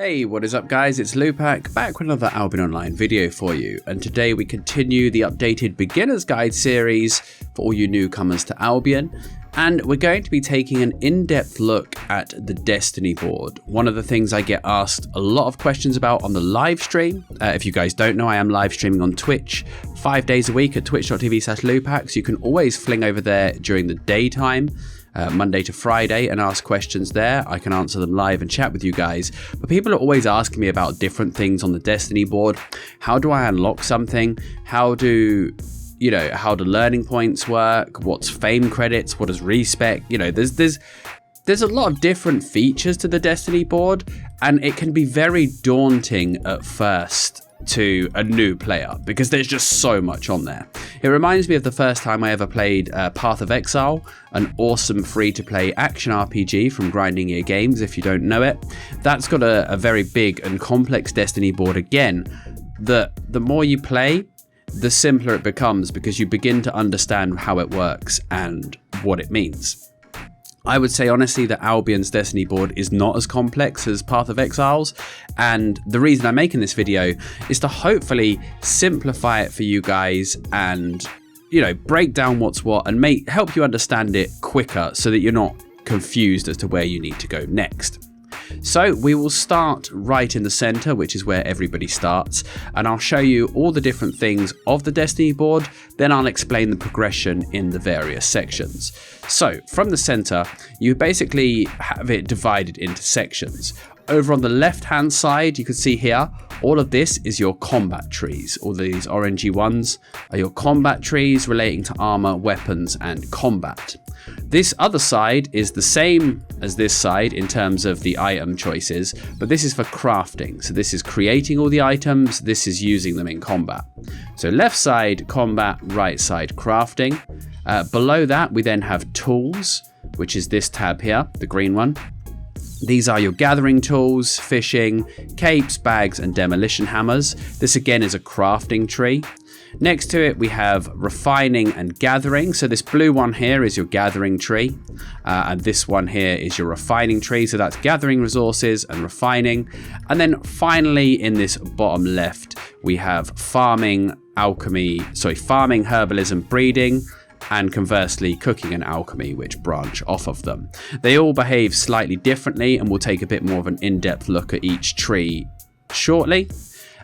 Hey, what is up guys, it's Lewpac, back with another Albion Online video for you, and today we continue the updated Beginner's Guide series for all you newcomers to Albion, and we're going to be taking an in-depth look at the Destiny board. One of the things I get asked a lot of questions about on the live stream. If you guys don't know, I am live streaming on Twitch 5 days a week at twitch.tv/Lewpac, so you can always fling over there during the daytime. Monday to Friday, and ask questions there. I can answer them live and chat with you guys. But people are always asking me about different things on the Destiny board. How do I unlock something? How do learning points work? What's fame credits? What does respec? There's a lot of different features to the Destiny board, and it can be very daunting at first to a new player because there's just so much on there. It reminds me of the first time I ever played Path of Exile, an awesome free-to-play action RPG from Grinding Gear Games, if you don't know it. That's got a very big and complex Destiny board again, that the more you play, the simpler it becomes because you begin to understand how it works and what it means. I would say honestly that Albion's Destiny board is not as complex as Path of Exile's, and the reason I'm making this video is to hopefully simplify it for you guys and, break down what's what and help you understand it quicker so that you're not confused as to where you need to go next. So we will start right in the center, which is where everybody starts, and I'll show you all the different things of the Destiny board, then I'll explain the progression in the various sections. So from the center, you basically have it divided into sections. Over on the left hand side, you can see here, all of this is your combat trees. All these orangey ones are your combat trees relating to armor, weapons, and combat. This other side is the same as this side in terms of the item choices, but this is for crafting. So this is creating all the items, this is using them in combat. So left side combat, right side crafting. Below that we then have tools, which is this tab here, the green one. These are your gathering tools, fishing, capes, bags, and demolition hammers. This again is a crafting tree. Next to it we have refining and gathering. So this blue one here is your gathering tree, and this one here is your refining tree. So that's gathering resources and refining. And then finally in this bottom left we have farming, herbalism, breeding, and conversely cooking and alchemy, which branch off of them. They all behave slightly differently, and we'll take a bit more of an in-depth look at each tree shortly.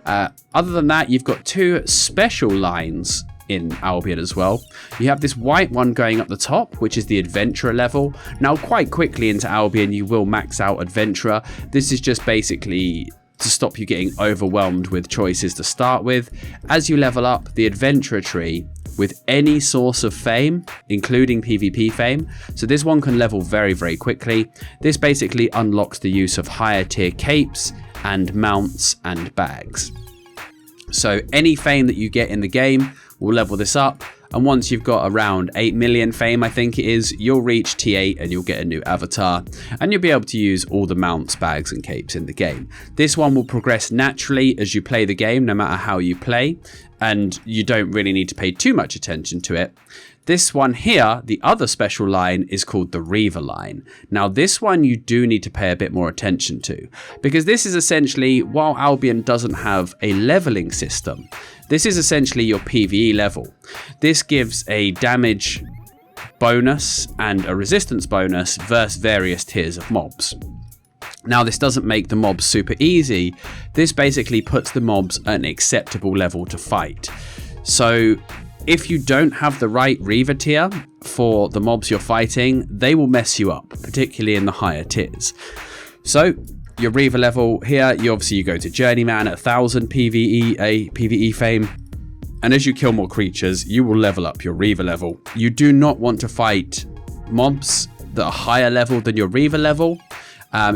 Other than that, you've got two special lines in Albion as well. You have this white one going up the top, which is the adventurer level. Now quite quickly into Albion you will max out adventurer. This is just basically to stop you getting overwhelmed with choices to start with. As you level up the adventurer tree with any source of fame, including PvP fame, so this one can level very, very quickly. This basically unlocks the use of higher tier capes and mounts and bags. So any fame that you get in the game will level this up, and once you've got around 8 million fame, I think it is, you'll reach T8 and you'll get a new avatar, and you'll be able to use all the mounts, bags, and capes in the game. This one will progress naturally as you play the game, no matter how you play, and you don't really need to pay too much attention to it. This one here, the other special line, is called the Reaver line. Now this one you do need to pay a bit more attention to, because this is essentially, while Albion doesn't have a leveling system, this is essentially your PvE level. This gives a damage bonus and a resistance bonus versus various tiers of mobs. Now this doesn't make the mobs super easy, this basically puts the mobs at an acceptable level to fight. So if you don't have the right Reaver tier for the mobs you're fighting, they will mess you up, particularly in the higher tiers. So your Reaver level here, you go to Journeyman at 1000 PvE fame, and as you kill more creatures, you will level up your Reaver level. You do not want to fight mobs that are higher level than your Reaver level.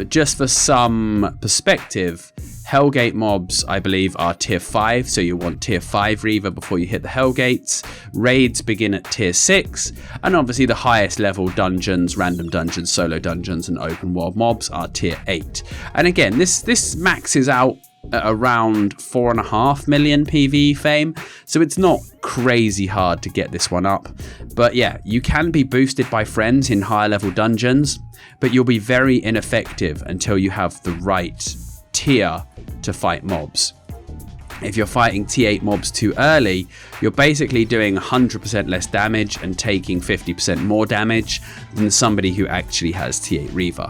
Just for some perspective, Hellgate mobs, I believe, are tier 5, so you want tier 5 Reaver before you hit the Hellgates. Raids begin at tier 6, and obviously the highest level dungeons, random dungeons, solo dungeons, and open world mobs are tier 8. And again, this maxes out at around 4.5 million PvE fame, so it's not crazy hard to get this one up. But yeah, you can be boosted by friends in higher level dungeons, but you'll be very ineffective until you have the right tier to fight mobs. If you're fighting T8 mobs too early, you're basically doing 100% less damage and taking 50% more damage than somebody who actually has T8 Reaver.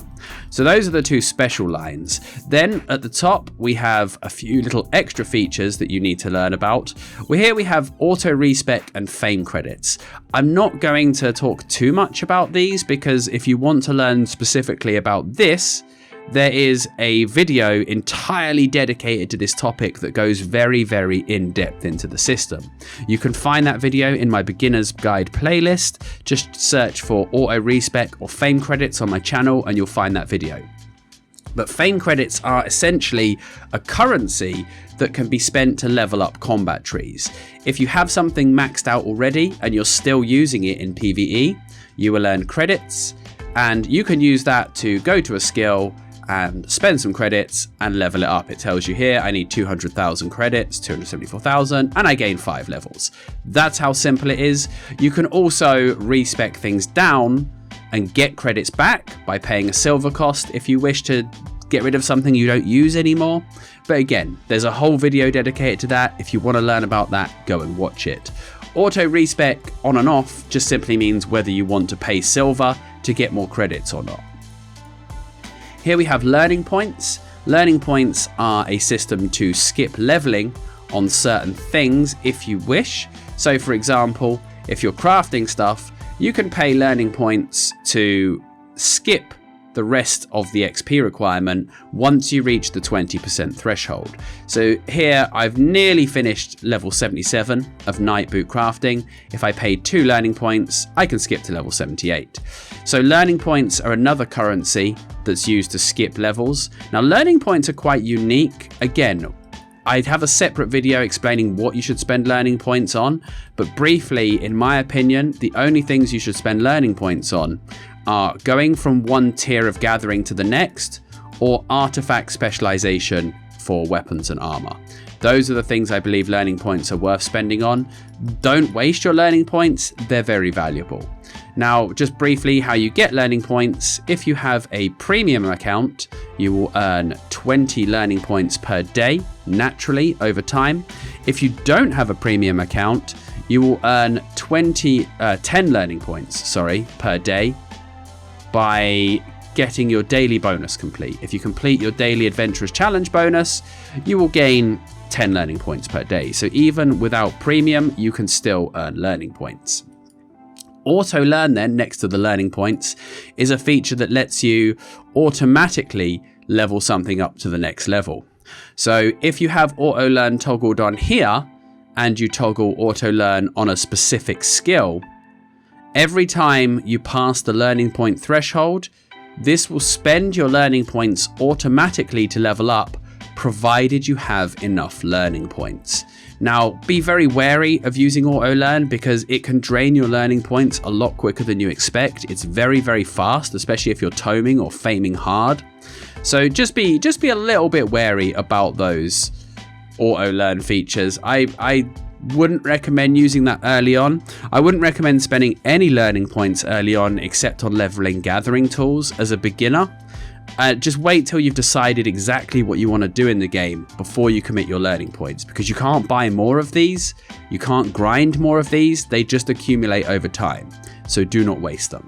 So those are the two special lines. Then at the top, we have a few little extra features that you need to learn about. Here we have auto respec and fame credits. I'm not going to talk too much about these because if you want to learn specifically about this, there is a video entirely dedicated to this topic that goes very, very in-depth into the system. You can find that video in my beginner's guide playlist. Just search for auto respec or fame credits on my channel and you'll find that video. But fame credits are essentially a currency that can be spent to level up combat trees. If you have something maxed out already and you're still using it in PvE, you will earn credits and you can use that to go to a skill and spend some credits and level it up. It tells you here, I need 200,000 credits, 274,000, and I gain 5 levels. That's how simple it is. You can also respec things down and get credits back by paying a silver cost if you wish to get rid of something you don't use anymore. But again, there's a whole video dedicated to that. If you want to learn about that, go and watch it. Auto respec on and off just simply means whether you want to pay silver to get more credits or not. Here we have learning points. Learning points are a system to skip leveling on certain things if you wish. So for example, if you're crafting stuff, you can pay learning points to skip the rest of the XP requirement once you reach the 20% threshold. So here I've nearly finished level 77 of night boot crafting. If I paid 2 learning points, I can skip to level 78. So learning points are another currency that's used to skip levels. Now learning points are quite unique. Again, I'd have a separate video explaining what you should spend learning points on, but briefly, in my opinion, the only things you should spend learning points on are going from one tier of gathering to the next, or artifact specialization for weapons and armor. Those are the things I believe learning points are worth spending on. Don't waste your learning points, they're very valuable. Now, just briefly how you get learning points. If you have a premium account, you will earn 20 learning points per day, naturally, over time. If you don't have a premium account, you will earn 10 learning points, per day by getting your daily bonus complete. If you complete your daily adventurous challenge bonus, you will gain 10 learning points per day. So even without premium, you can still earn learning points. Auto learn then, next to the learning points, is a feature that lets you automatically level something up to the next level. So if you have auto learn toggled on here and you toggle auto learn on a specific skill, every time you pass the learning point threshold, this will spend your learning points automatically to level up, provided you have enough learning points. Now, be very wary of using auto learn because it can drain your learning points a lot quicker than you expect. It's very, very fast, especially if you're toming or faming hard. So just be a little bit wary about those auto learn features. I wouldn't recommend using that early on. I wouldn't recommend spending any learning points early on except on leveling gathering tools as a beginner. Just wait till you've decided exactly what you want to do in the game before you commit your learning points, because you can't buy more of these, you can't grind more of these, they just accumulate over time, so do not waste them.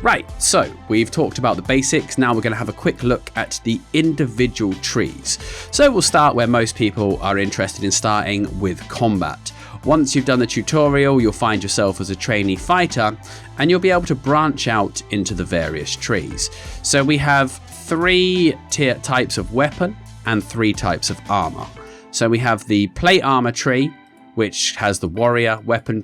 Right, so we've talked about the basics. Now we're going to have a quick look at the individual trees. So we'll start where most people are interested in starting, with combat. Once you've done the tutorial, you'll find yourself as a trainee fighter and you'll be able to branch out into the various trees. So we have 3 types of weapon and 3 types of armor. So we have the plate armor tree, which has the warrior weapon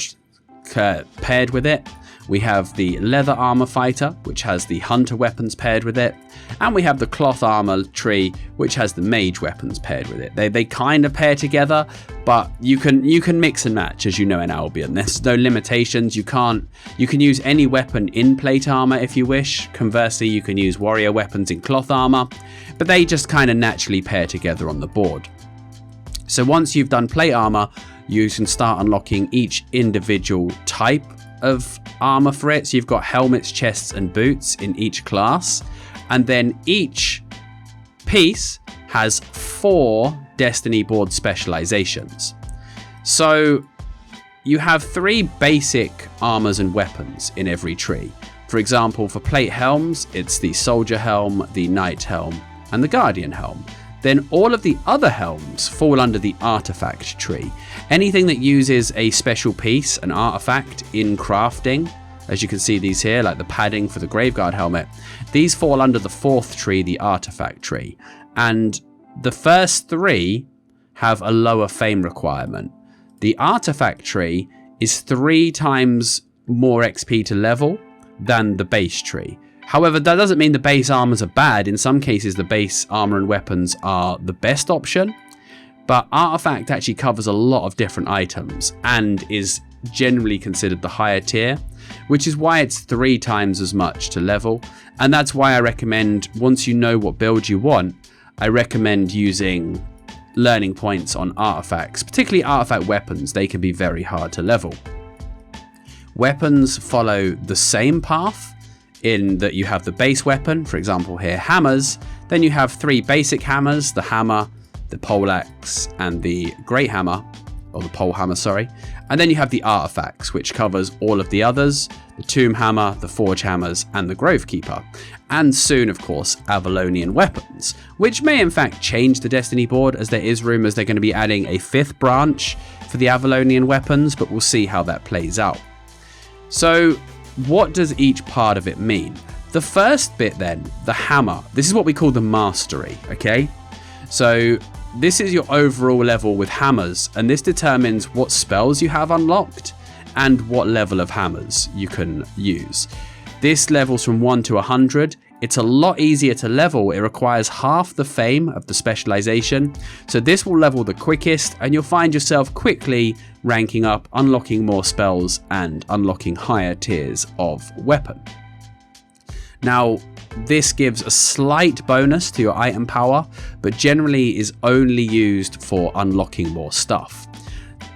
paired with it. We have the leather armor fighter, which has the hunter weapons paired with it. And we have the cloth armor tree, which has the mage weapons paired with it. They kind of pair together, but you can mix and match, as you know, in Albion. There's no limitations. You can use any weapon in plate armor if you wish. Conversely, you can use warrior weapons in cloth armor, but they just kind of naturally pair together on the board. So once you've done plate armor, you can start unlocking each individual type of armor for it. So you've got helmets, chests and boots in each class, and then each piece has 4 Destiny board specializations. So you have 3 basic armors and weapons in every tree. For example, for plate helms, it's the soldier helm, the knight helm, and the guardian helm. Then all of the other helms fall under the artifact tree. Anything that uses a special piece, an artifact in crafting, as you can see these here, like the padding for the Graveguard helmet, these fall under the 4th tree, the artifact tree. And the first 3 have a lower fame requirement. The artifact tree is 3 times more XP to level than the base tree. However, that doesn't mean the base armors are bad. In some cases, the base armor and weapons are the best option, but artifact actually covers a lot of different items and is generally considered the higher tier, which is why it's 3 times as much to level. And that's why I recommend, once you know what build you want, I recommend using learning points on artifacts, particularly artifact weapons. They can be very hard to level. Weapons follow the same path in that you have the base weapon, for example here, hammers. Then you have 3 basic hammers, the hammer, the poleaxe, and the great hammer, or the pole hammer, sorry. And then you have the artifacts, which covers all of the others, the tomb hammer, the forge hammers, and the Grovekeeper. And soon, of course, Avalonian weapons, which may in fact change the Destiny board, as there is rumors they're going to be adding a 5th branch for the Avalonian weapons, but we'll see how that plays out. So what does each part of it mean? The first bit then, the hammer, this is what we call the mastery, okay? So this is your overall level with hammers, and this determines what spells you have unlocked and what level of hammers you can use. This levels from 1 to 100. It's a lot easier to level. It requires half the fame of the specialization. So this will level the quickest, and you'll find yourself quickly ranking up, unlocking more spells and unlocking higher tiers of weapon. Now, this gives a slight bonus to your item power, but generally is only used for unlocking more stuff.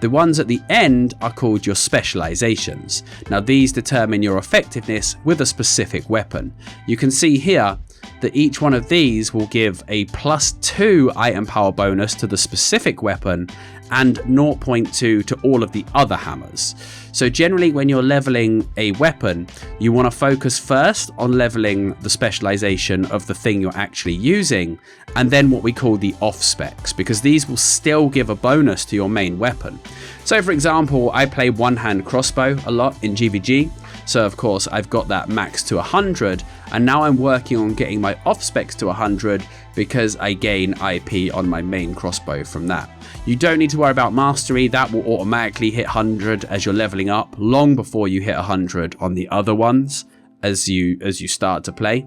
The ones at the end are called your specializations. Now these determine your effectiveness with a specific weapon. You can see here that each one of these will give a +2 item power bonus to the specific weapon and 0.2 to all of the other hammers. So generally when you're leveling a weapon, you want to focus first on leveling the specialization of the thing you're actually using, and then what we call the off specs, because these will still give a bonus to your main weapon. So for example, I play one-hand crossbow a lot in GVG. So of course I've got that max to 100, and now I'm working on getting my off specs to 100 because I gain IP on my main crossbow from that. You don't need to worry about mastery, that will automatically hit 100 as you're leveling up long before you hit 100 on the other ones as you start to play.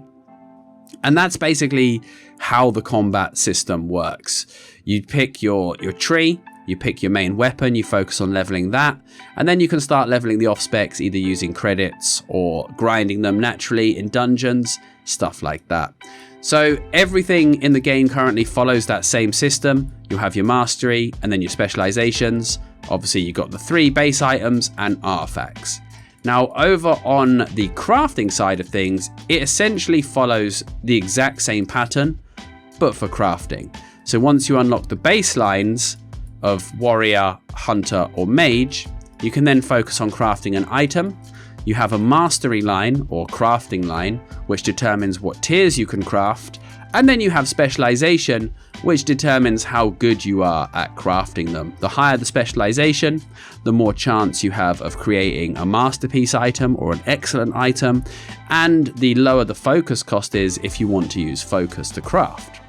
And that's basically how the combat system works. You pick your tree, you pick your main weapon, you focus on leveling that, and then you can start leveling the off specs either using credits or grinding them naturally in dungeons, stuff like that. So everything in the game currently follows that same system. You'll have your mastery and then your specializations. Obviously you've got the 3 base items and artifacts. Now over on the crafting side of things, it essentially follows the exact same pattern, but for crafting. So once you unlock the baselines of warrior, hunter, or mage, you can then focus on crafting an item. You have a mastery line or crafting line, which determines what tiers you can craft. And then you have specialization, which determines how good you are at crafting them. The higher the specialization, the more chance you have of creating a masterpiece item or an excellent item, and the lower the focus cost is if you want to use focus to craft.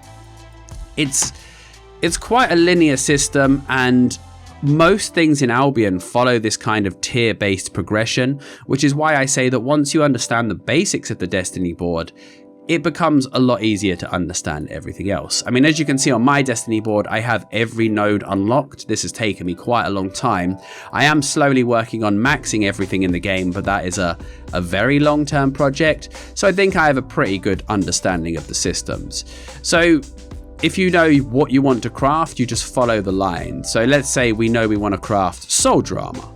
It's quite a linear system, and most things in Albion follow this kind of tier-based progression, which is why I say that once you understand the basics of the Destiny board, it becomes a lot easier to understand everything else. I mean, as you can see on my Destiny board, I have every node unlocked. This has taken me quite a long time. I am slowly working on maxing everything in the game, but that is a very long-term project. So I think I have a pretty good understanding of the systems. So if you know what you want to craft, you just follow the line. So let's say we know we want to craft soldier armor.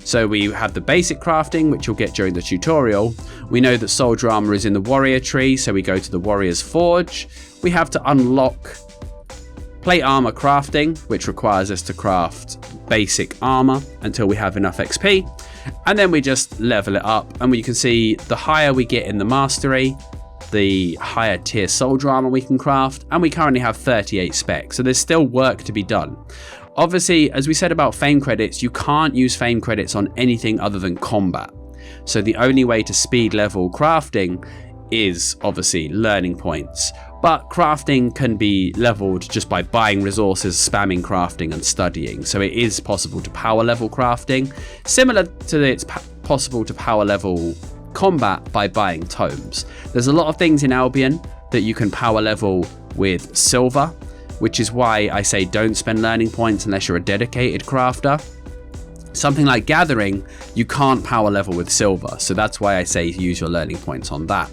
So we have the basic crafting, which you'll get during the tutorial. We know that soldier armor is in the warrior tree, so we go to the warrior's forge. We have to unlock plate armor crafting, which requires us to craft basic armor until we have enough XP. And then we just level it up. And you can see the higher we get in the mastery, the higher tier soldier armor we can craft. And we currently have 38 specs. So there's still work to be done. Obviously, as we said about fame credits, you can't use fame credits on anything other than combat. So the only way to speed level crafting is obviously learning points. But crafting can be leveled just by buying resources, spamming crafting and studying. So it is possible to power level crafting. Similar to it's possible to power level combat by buying tomes. There's a lot of things in Albion that you can power level with silver, which is why I say don't spend learning points unless you're a dedicated crafter. Something like gathering, you can't power level with silver. So that's why I say use your learning points on that.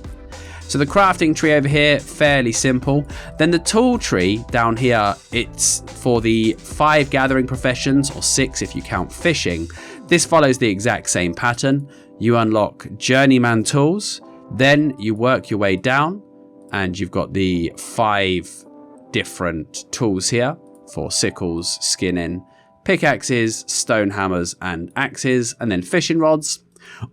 So the crafting tree over here, fairly simple. Then the tool tree down here, it's for the 5 gathering professions, or 6 if you count fishing. This follows the exact same pattern. You unlock journeyman tools, then you work your way down, and you've got the 5 different tools here for sickles, skinning, pickaxes, stone hammers, and axes, and then fishing rods.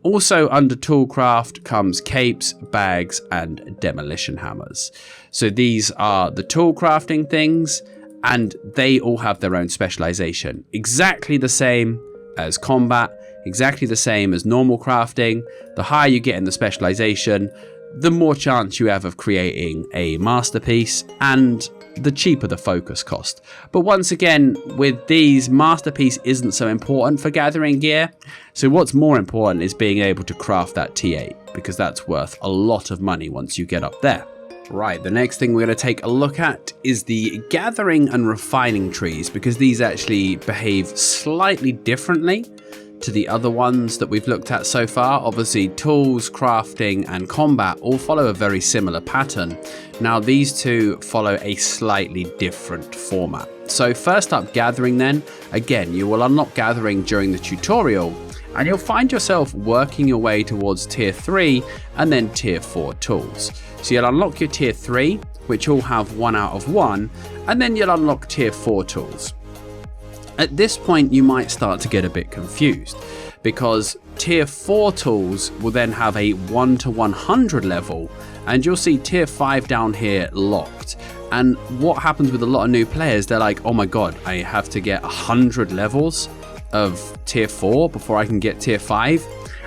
Also under toolcraft comes capes, bags, and demolition hammers. So these are the tool crafting things, and they all have their own specialization. Exactly the same as combat, exactly the same as normal crafting. The higher you get in the specialization, the more chance you have of creating a masterpiece, and the cheaper the focus cost. But once again, with these, masterpiece isn't so important for gathering gear. So what's more important is being able to craft that T8, because that's worth a lot of money once you get up there. Right, the next thing we're going to take a look at is the gathering and refining trees, because these actually behave slightly differently to the other ones that we've looked at so far. Obviously, tools, crafting, and combat all follow a very similar pattern. Now, these two follow a slightly different format. So first up, gathering then. Again, you will unlock gathering during the tutorial, and you'll find yourself working your way towards tier 3 and then tier 4 tools. So you'll unlock your tier 3, which all have 1 out of 1, and then you'll unlock tier 4 tools. At this point, you might start to get a bit confused, because tier 4 tools will then have a 1 to 100 level, and you'll see tier 5 down here locked. And what happens with a lot of new players, they're like, oh my god, I have to get 100 levels of tier 4 before I can get tier 5.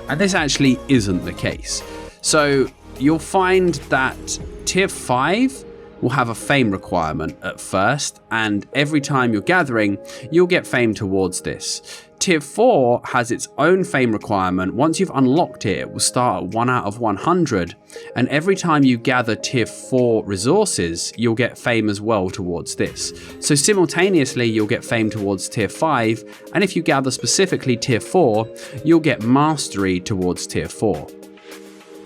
And this actually isn't the case. So you'll find that tier 5 will have a fame requirement at first, and every time you're gathering, you'll get fame towards this. Tier 4 has its own fame requirement. Once you've unlocked it, it will start at 1 out of 100, and every time you gather tier 4 resources, you'll get fame as well towards this. So simultaneously, you'll get fame towards tier 5, and if you gather specifically tier 4, you'll get mastery towards tier 4.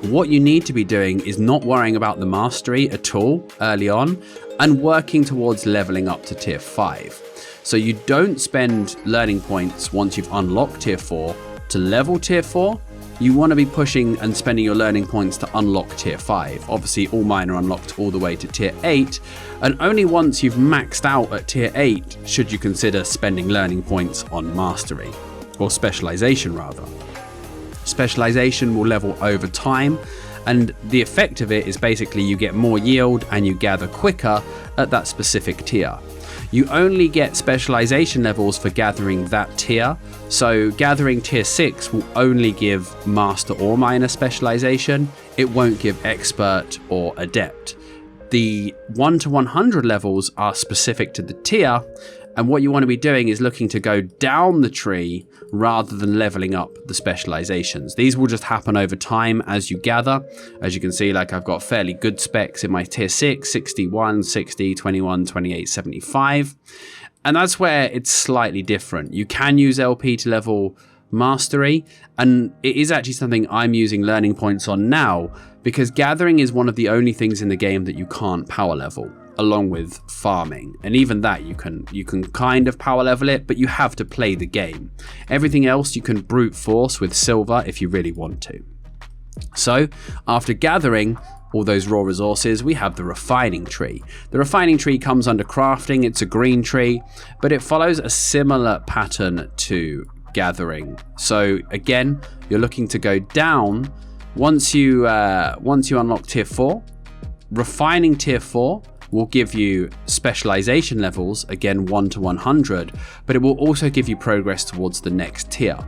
What you need to be doing is not worrying about the mastery at all early on, and working towards leveling up to tier 5. So you don't spend learning points once you've unlocked tier 4 to level tier 4. You want to be pushing and spending your learning points to unlock tier 5. Obviously, all mine are unlocked all the way to tier 8, and only once you've maxed out at tier 8 should you consider spending learning points on mastery, or specialization rather. Specialization will level over time, and the effect of it is basically you get more yield and you gather quicker at that specific tier. You only get specialization levels for gathering that tier, so gathering tier 6 will only give master or minor specialization. It won't give expert or adept. The 1 to 100 levels are specific to the tier, and what you want to be doing is looking to go down the tree rather than leveling up the specializations. These will just happen over time as you gather. As you can see, like I've got fairly good specs in my tier 6, 61, 60, 21, 28, 75. And that's where it's slightly different. You can use LP to level mastery, and it is actually something I'm using learning points on now, because gathering is one of the only things in the game that you can't power level. along with farming, and even that you can kind of power level it, but you have to play the game. Everything else you can brute force with silver if you really want to. So after gathering all those raw resources, we have the refining tree. The refining tree comes under crafting. It's a green tree, but it follows a similar pattern to gathering. So again, you're looking to go down. Once you unlock tier 4, refining tier 4 will give you specialization levels, again 1 to 100, but it will also give you progress towards the next tier.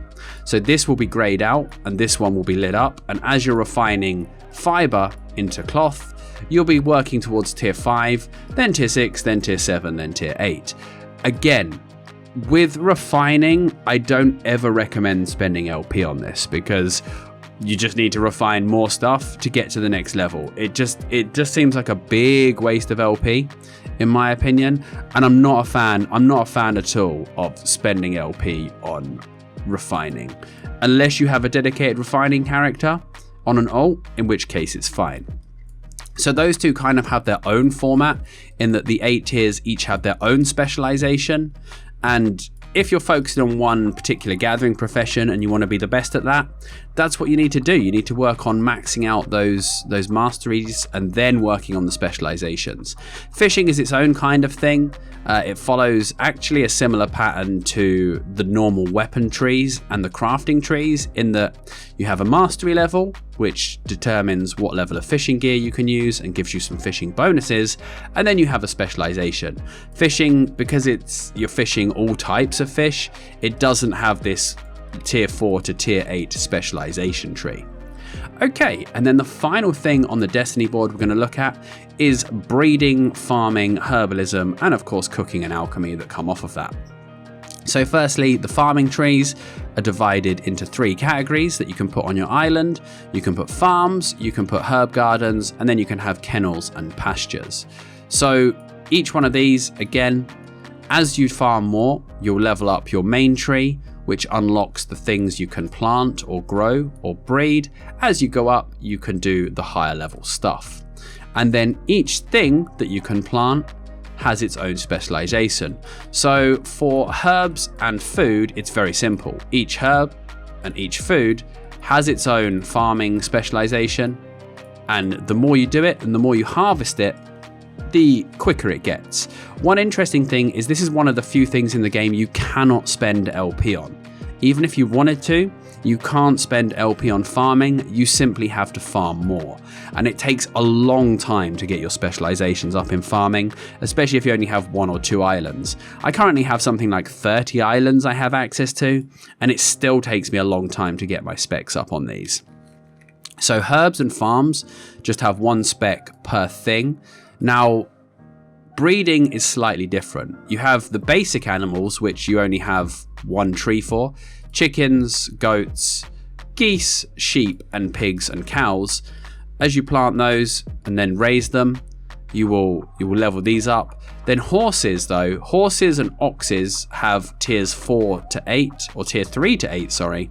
So this will be grayed out and this one will be lit up, and as you're refining fiber into cloth, you'll be working towards tier 5, then tier 6, then tier 7, then tier 8. Again, with refining, I don't ever recommend spending LP on this, because you just need to refine more stuff to get to the next level. It just seems like a big waste of LP, in my opinion, and I'm not a fan at all of spending LP on refining, unless you have a dedicated refining character on an alt, in which case it's fine. So those two kind of have their own format, in that the 8 tiers each have their own specialization, and if you're focusing on one particular gathering profession and you want to be the best at that, that's what you need to do. You need to work on maxing out those masteries and then working on the specializations. Fishing is its own kind of thing. It follows actually a similar pattern to the normal weapon trees and the crafting trees, in that you have a mastery level, which determines what level of fishing gear you can use and gives you some fishing bonuses, and then you have a specialization. Fishing, because you're fishing all types of fish, it doesn't have this tier 4 to tier 8 specialization tree. Okay, and then the final thing on the Destiny board we're going to look at is breeding, farming, herbalism, and of course cooking and alchemy that come off of that. So firstly, the farming trees are divided into 3 categories that you can put on your island. You can put farms, you can put herb gardens, and then you can have kennels and pastures. So each one of these, again, as you farm more, you'll level up your main tree, which unlocks the things you can plant or grow or breed. As you go up, you can do the higher level stuff. And then each thing that you can plant has its own specialization. So for herbs and food, it's very simple. Each herb and each food has its own farming specialization, and the more you do it and the more you harvest it, the quicker it gets. One interesting thing is this is one of the few things in the game you cannot spend LP on. Even if you wanted to, you can't spend LP on farming, you simply have to farm more. And it takes a long time to get your specializations up in farming, especially if you only have 1 or 2 islands. I currently have something like 30 islands I have access to, and it still takes me a long time to get my specs up on these. So herbs and farms just have 1 spec per thing. Now, breeding is slightly different. You have the basic animals, which you only have 1 tree for: chickens, goats, geese, sheep, and pigs and cows. As you plant those and then raise them, you will level these up. Then horses, though, horses and oxes have tiers 4 to 8, or tier 3 to 8, sorry,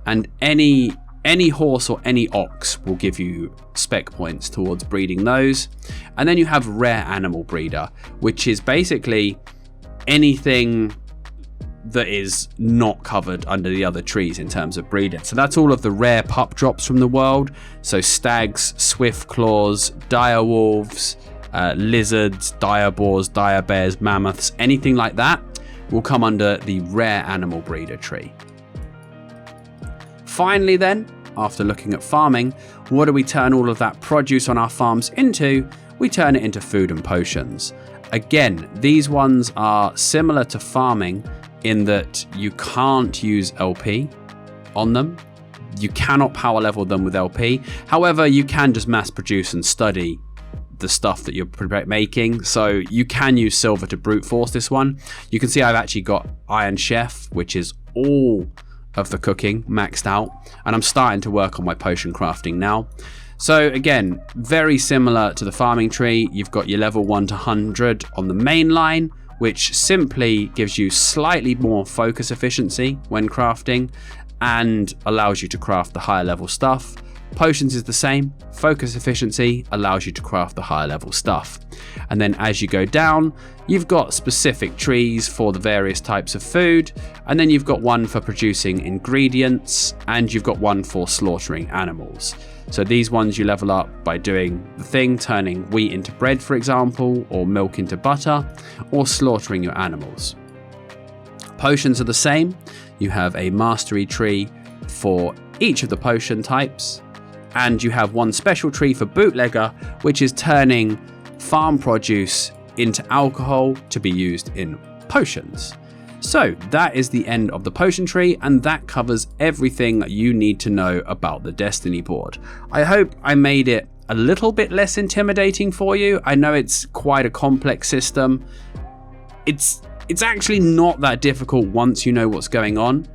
and any horse or any ox will give you spec points towards breeding those. And then you have rare animal breeder, which is basically anything that is not covered under the other trees in terms of breeding. So that's all of the rare pup drops from the world. So stags, swift claws, dire wolves, lizards, dire boars, dire bears, mammoths, anything like that will come under the rare animal breeder tree. Finally then, after looking at farming, what do we turn all of that produce on our farms into? We turn it into food and potions. Again, these ones are similar to farming in that you can't use LP on them. You cannot power level them with LP. However, you can just mass produce and study the stuff that you're making. So you can use silver to brute force this one. You can see I've actually got Iron Chef, which is all of the cooking maxed out, and I'm starting to work on my potion crafting now. So again, very similar to the farming tree. You've got your level 1 to 100 on the main line, which simply gives you slightly more focus efficiency when crafting and allows you to craft the higher level stuff. Potions is the same. Focus efficiency allows you to craft the higher level stuff. And then as you go down, you've got specific trees for the various types of food, and then you've got one for producing ingredients, and you've got one for slaughtering animals. So these ones you level up by doing the thing, turning wheat into bread, for example, or milk into butter, or slaughtering your animals. Potions are the same. You have a mastery tree for each of the potion types, and you have one special tree for bootlegger, which is turning farm produce into alcohol to be used in potions. So that is the end of the potion tree, and that covers everything that you need to know about the Destiny board. I hope I made it a little bit less intimidating for you. I know it's quite a complex system. It's actually not that difficult once you know what's going on.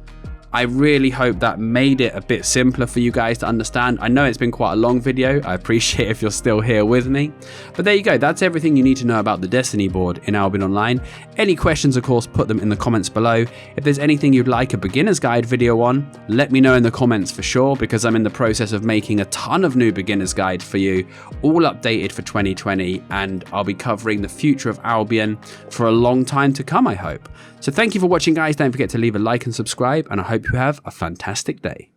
I really hope that made it a bit simpler for you guys to understand. I know it's been quite a long video. I appreciate if you're still here with me. But there you go. That's everything you need to know about the Destiny board in Albion Online. Any questions, of course, put them in the comments below. If there's anything you'd like a beginner's guide video on, let me know in the comments for sure, because I'm in the process of making a ton of new beginner's guides for you, all updated for 2020, and I'll be covering the future of Albion for a long time to come, I hope. So thank you for watching, guys. Don't forget to leave a like and subscribe, and I hope you have a fantastic day.